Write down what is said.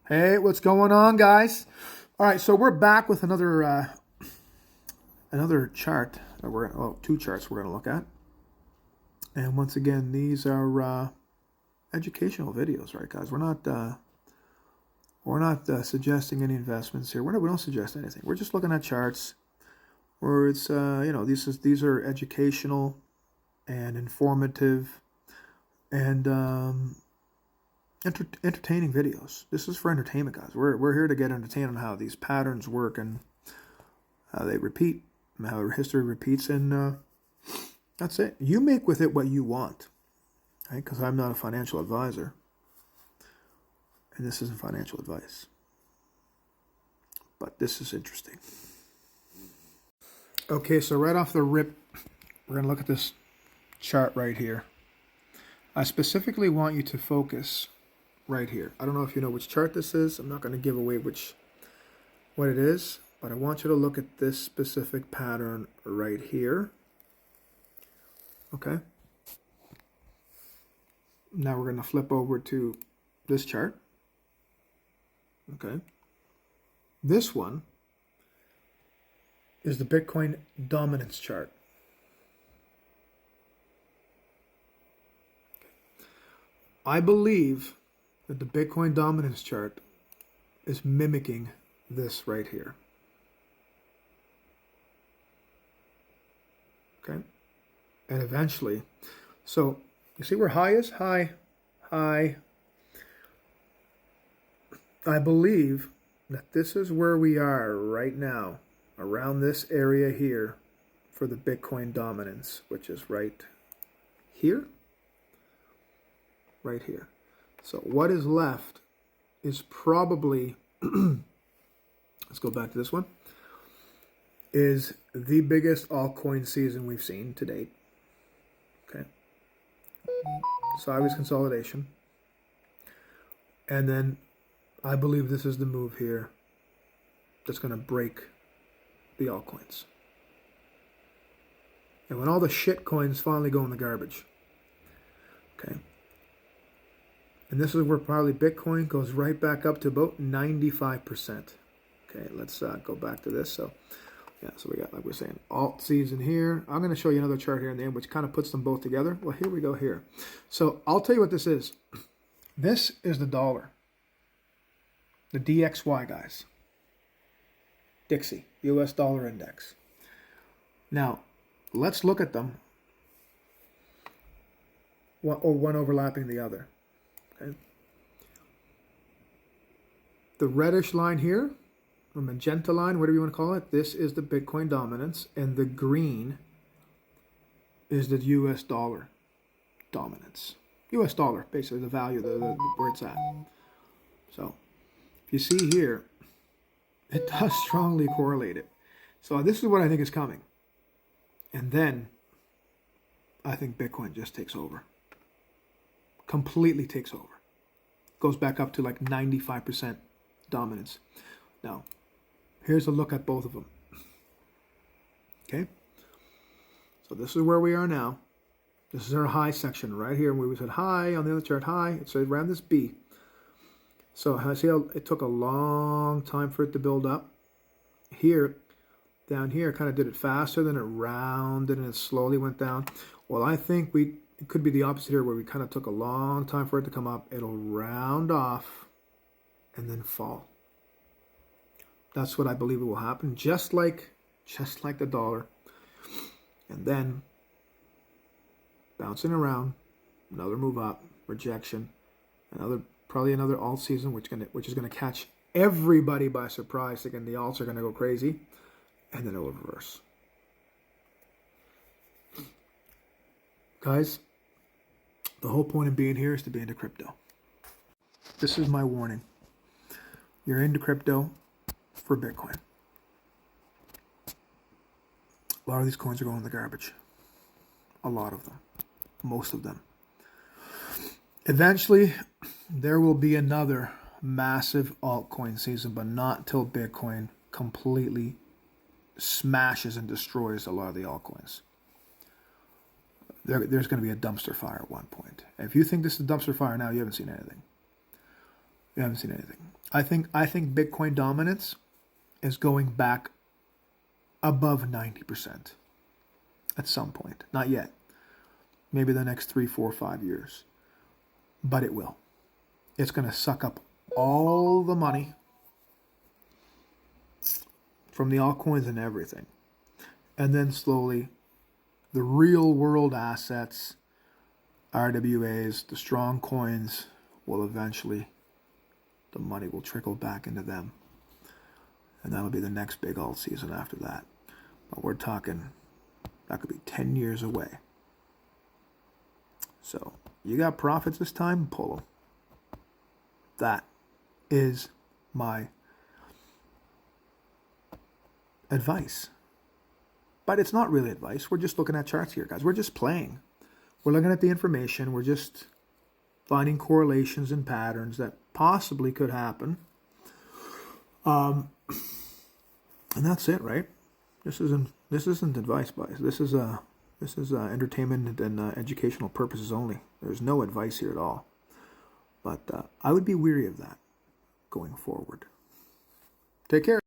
Hey, what's going on, guys? All right, so we're back with another chart. Two charts we're going to look at. And once again, these are educational videos, right, guys? We're not suggesting any investments here. We don't suggest anything. We're just looking at charts where it's these are educational and informative and entertaining videos. This is for entertainment, guys. We're here to get entertained on how these patterns work and how they repeat, how history repeats, and that's it. You make with it what you want, right? Because I'm not a financial advisor, and this isn't financial advice. But this is interesting. Okay, so right off the rip, we're going to look at this chart right here. I specifically want you to focus right here. I don't know if you know which chart this is. I'm not going to give away what it is, but I want you to look at this specific pattern right here. Okay. Now we're going to flip over to this chart. Okay. This one is the Bitcoin dominance chart. I believe that the Bitcoin dominance chart is mimicking this right here. Okay. And eventually, so you see where high is? High. I believe that this is where we are right now, around this area here for the Bitcoin dominance, which is right here. Right here. So what is left is probably, let's go back to this one, is the biggest altcoin season we've seen to date. Okay. Sideways consolidation. And then I believe this is the move here that's going to break the altcoins. And when all the shit coins finally go in the garbage. Okay. And this is where probably Bitcoin goes right back up to about 95%. Okay, let's go back to this. So, yeah, so we got, like we're saying, Altseason here. I'm going to show you another chart here in the end, which kind of puts them both together. Well, here we go here. So I'll tell you what this is. This is the dollar. The DXY, guys. Dixie, US dollar index. Now, let's look at them. One overlapping the other. Okay. The reddish line here, or magenta line, whatever you want to call it, this is the Bitcoin dominance, and the green is the US dollar dominance. US dollar, basically the value, where it's at. So, if you see here, it does strongly correlate it. So this is what I think is coming. And then, I think Bitcoin just takes over. Completely takes over. Goes back up to like 95% dominance. Now, here's a look at both of them. Okay? So this is where we are now. This is our high section right here. Where we said high, on the other chart high. It's around this B. So I see how it took a long time for it to build up. Here, down here, kind of did it faster, then it rounded and it slowly went down. Well, I think it could be the opposite here, where we kind of took a long time for it to come up. It'll round off and then fall. That's what I believe it will happen, just like the dollar. And then bouncing around, another move up, rejection, probably another alt season, which is gonna catch everybody by surprise. Again, the alts are gonna go crazy, and then it will reverse. Guys, the whole point of being here is to be into crypto. This is my warning. You're into crypto for Bitcoin. A lot of these coins are going in the garbage. A lot of them. Most of them. Eventually, there will be another massive altcoin season, but not until Bitcoin completely smashes and destroys a lot of the altcoins. There's going to be a dumpster fire at one point. If you think this is a dumpster fire now, you haven't seen anything. You haven't seen anything. I think Bitcoin dominance is going back above 90% at some point. Not yet. Maybe the next 3, 4, 5 years. But it will. It's going to suck up all the money from the altcoins and everything. And then slowly, the real world assets, RWAs, the strong coins, will eventually, the money will trickle back into them. And that'll be the next big alt season after that. But we're talking, that could be 10 years away. So, you got profits this time, pull them. That is my advice. But it's not really advice. We're just looking at charts here, guys. We're just playing. We're looking at the information. We're just finding correlations and patterns that possibly could happen. And that's it, right? This isn't advice, guys. This is entertainment and educational purposes only. There's no advice here at all. But I would be weary of that going forward. Take care.